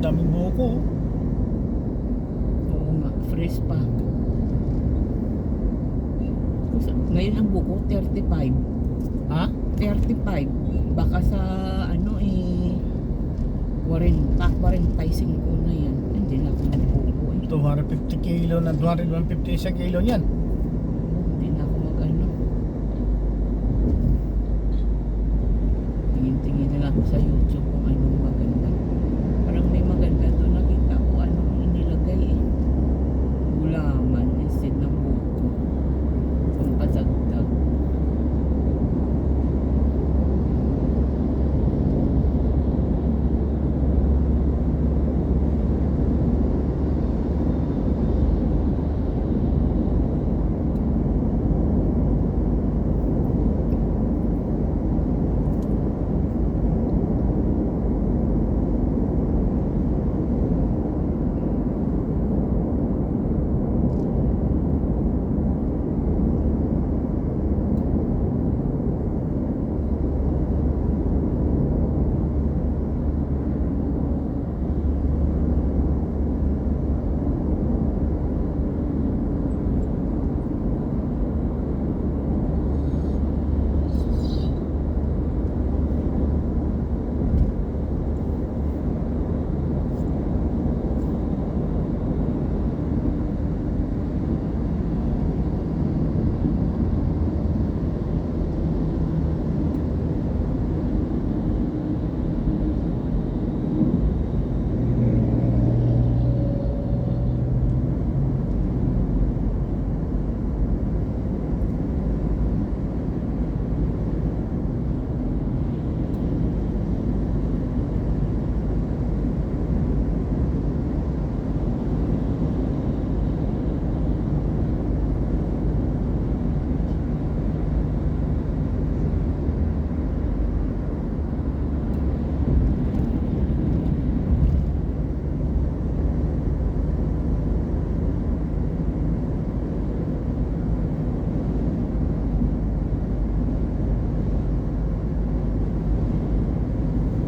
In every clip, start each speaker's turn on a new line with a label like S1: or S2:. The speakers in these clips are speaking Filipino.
S1: Daming buko.
S2: Oo nga, fresh pa. Ngayon ang buko, 35.
S1: Ha?
S2: 35. Baka sa ano 45 na yan. Hindi na ako magbuko
S1: 250 kilo na 250 isang kilo niyan.
S2: Hindi na ako mag-ano. Tingin-tingin na lang ako sa YouTube kung anong maganda. Parang may maganda doon. Nakita ko anong inilagay gulaman instead ng buko. Kung pasagdag.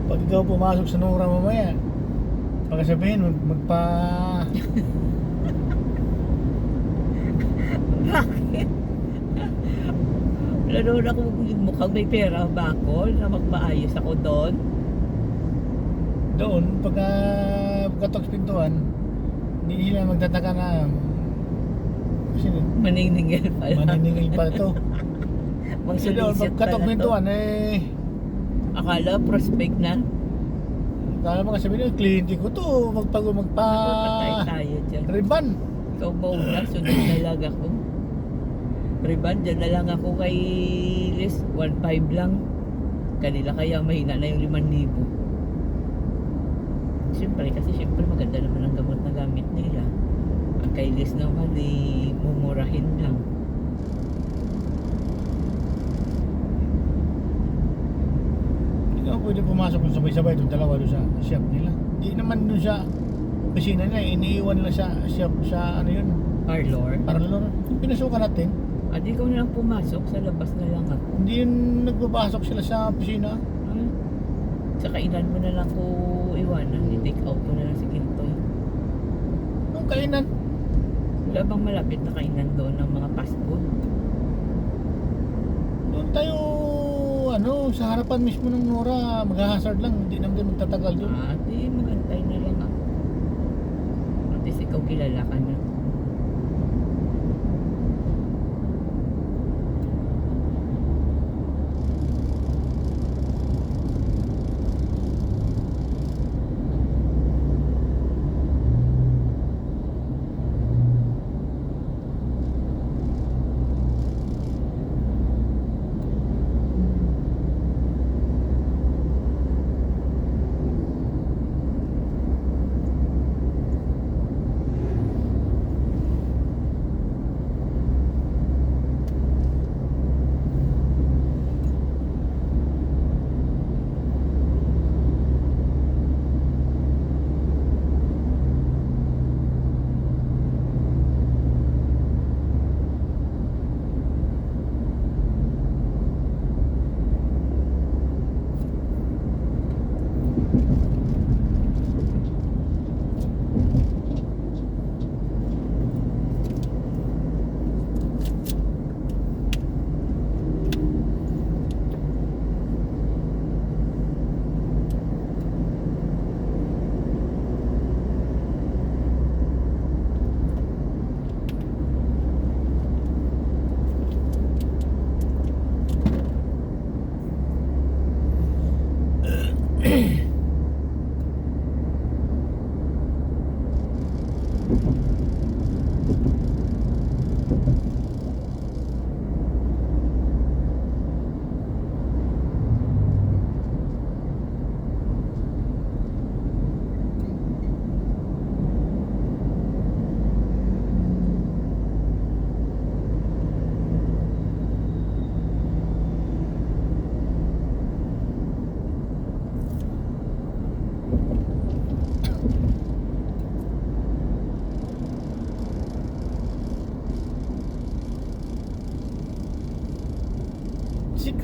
S1: Pag ikaw pumasok sa Nora mamaya, baka sabihin magpa
S2: Bakit? Lalo na kung mukhang may pera ba ako na magpaayos ako doon.
S1: doon pagkatok pintuan, hindi sila magtataka na kasi
S2: Maniningil pala.
S1: maniningil pa ito. Kasi doon
S2: Mangsulisit
S1: pagkatok
S2: pala to.
S1: pintuan
S2: Akala prospect na.
S1: kala mo kasi sabihin, kliyente ko to,
S2: Patay tayo dyan.
S1: riban.
S2: Ikaw mauna, sunod na lang ako. Riban, dyan na lang ako kay Liz. 1.5 lang. Kanila kaya mahina na yung 5,000. Siyempre maganda naman ang gamot na gamit nila. Ang kay Liz naman, mumurahin lang.
S1: Hindi ka pwede pumasok kung sabay-sabay itong dalawa doon sa shop nila. Hindi naman doon sa opisina nila, iniiwan nila sa shop, sa ano yun,
S2: Parlor.
S1: parlor. Yung pinasukan natin,
S2: Di ko na lang pumasok. Sa labas na lang ako.
S1: hindi yun nagpapasok sila sa opisina.
S2: Ah, sa kainan mo na lang ko iwanan. I-take out ko na lang si Kintoy.
S1: Nung kainan,
S2: Wala bang malapit na kainan doon ng mga fast food?
S1: doon tayo, sa harapan mismo ng Nora, mag-hazard lang, hindi naman din magtatagal doon.
S2: Di magantay na lang ako. At least ikaw kilala ka na.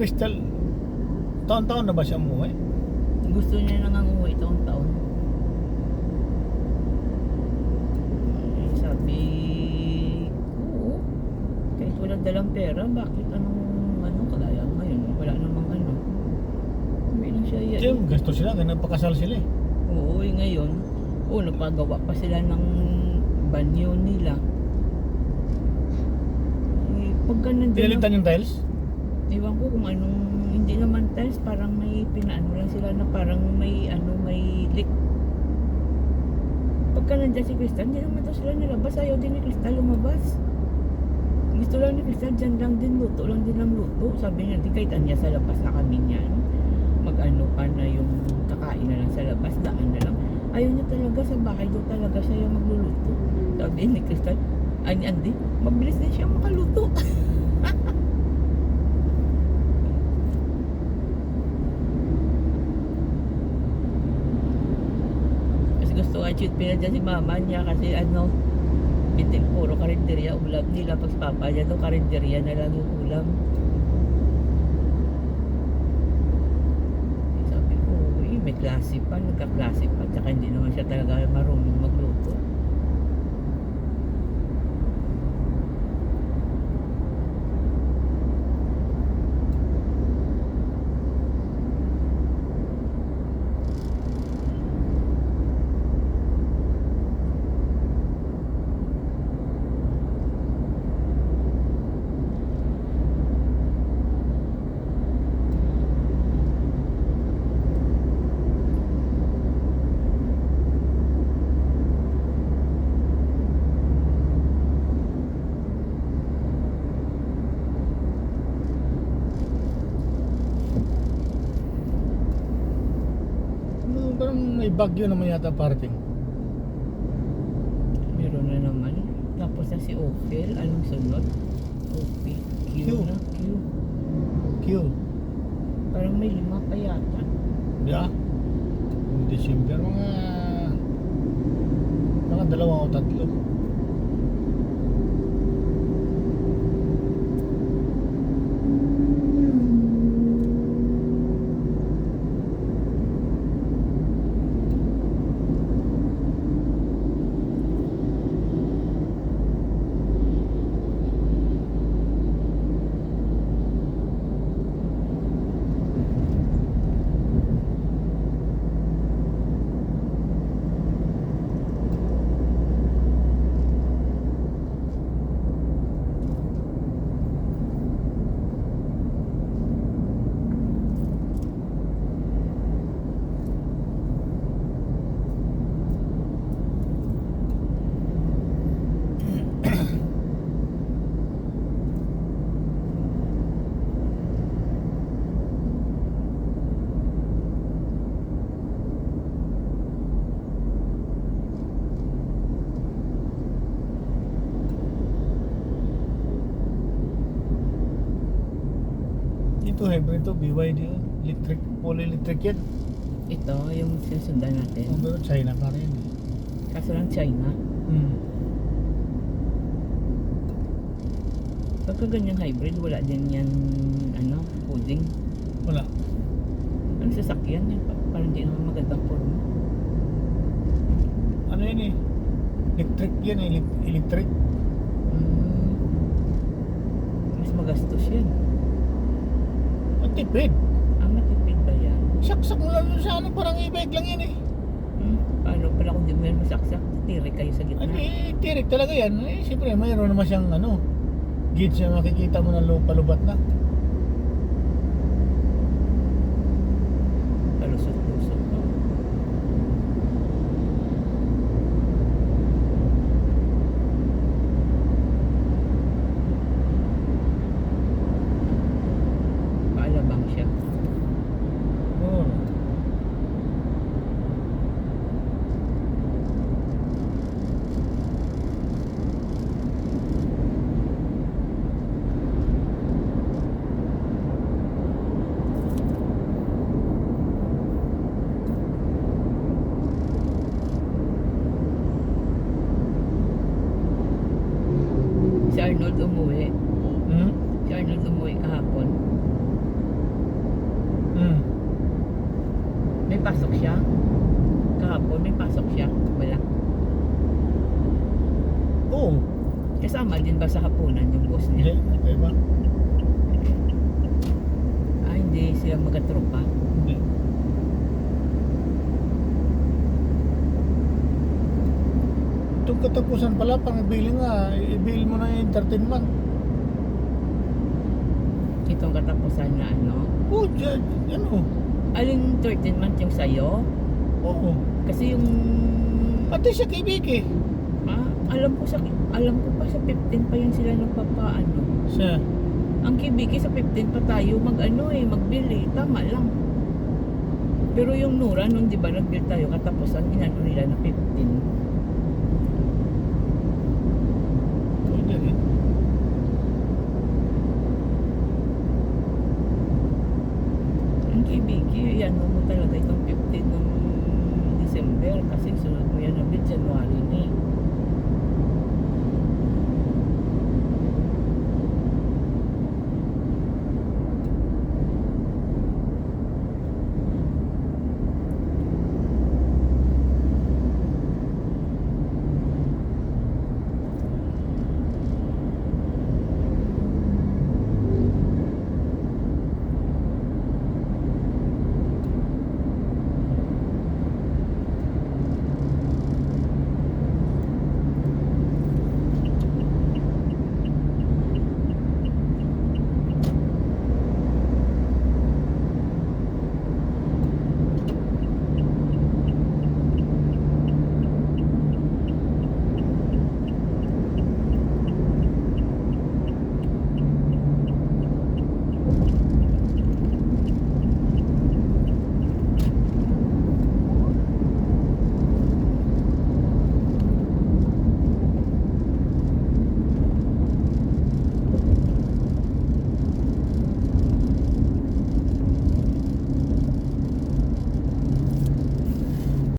S1: Crystal, taon-taon na ba siya umuwi?
S2: Gusto niya nang umuwi taon-taon. Sabi ko, kahit walang dalang pera, bakit kagaya ngayon, wala namang uwi lang siya yan.
S1: Siyem, gasto sila, ganun pakasal sila eh.
S2: Oo, ngayon, napagawa pa sila ng banyo nila. Pagka nandun
S1: Pinalitan yung tiles?
S2: ewan ko kung anong, hindi naman tiles, parang may pinaano lang sila na parang may leak. Pagka nandiyan si Crystal, hindi naman daw sila nilabas. Ayaw din ni Crystal lumabas. Gusto lang ni Crystal, dyan lang din, luto lang din ng luto. Sabi niya, di kahit anya sa labas na kami niyan. Mag-ano pa na yung kakain na lang sa labas, daan na lang. Ayaw niya talaga, sa bahay daw talaga siya yung magluluto. Sabi ni Crystal, Andy, mabilis din siya makaluto. Gusto nga cheat pila dyan si mama niya kasi bitin puro karinderya ulam nila. Pag papa niya karinderya na lang yung ulam. Sabi ko, may klase pa, nagka-klase pa, tsaka hindi naman siya talaga marunong magluto.
S1: Parang may bagyo naman yata parating.
S2: Meron na naman. Tapos na si Ophel, anong sunod? Ophel, Q
S1: Q.
S2: na, Q.
S1: Q.
S2: Parang may 5 pa yata.
S1: Yeah. Yung December, mga 2 o 3. Ito hybrid to, BYD electric, full electric yan.
S2: Ito, yung sinusundan natin.
S1: Pero China pa rin.
S2: Kaso lang China. Pagka ganyang hybrid, wala din yan, coding.
S1: Wala.
S2: Ang sasakyan yan, parang hindi naman magandang forma.
S1: Ano yan eh? Electric yan eh, electric.
S2: Mas magastos yan.
S1: Matipid.
S2: Matipid ba yan?
S1: Saksak mo lang yun sa parang e-bike lang yan eh.
S2: Paano pala kung di mo yan masaksak, tirik kayo sa gitna.
S1: Tirik talaga yan. Siyempre mayroon naman siyang gauge na makikita mo na palubat na.
S2: Palusot-lusot no? Paalabang siya.
S1: Oo.
S2: Si Arnold umuwi.
S1: Hmm?
S2: Si Arnold umuwi kahapon. Kahapon may pasok siya. Wala.
S1: Oo.
S2: Kasama din ba sa hapunan yung boss
S1: Hindi.
S2: niya?
S1: Okay ba?
S2: Ah, hindi sila magkatropa.
S1: Hindi. Itong katapusan pala, pang i-bill nga, i-bill mo na yung entertainment.
S2: Itong katapusan na ano.
S1: Oo, ano?
S2: Alin 13 month yung sayo?
S1: Oo.
S2: Kasi yung
S1: Pati siya kay Vicky.
S2: alam ko pa sa 15 pa yun sila nagpapaano.
S1: Siya.
S2: Ang kibiki sa 15 pa tayo magbili. Tama lang. Pero yung Nura nung di ba nag-bill tayo katapusan inano nila na 15.
S1: Pwede rin.
S2: Ang kibiki, yan mo talaga itong 15 ng December kasi sunod mo yan na bill January na eh.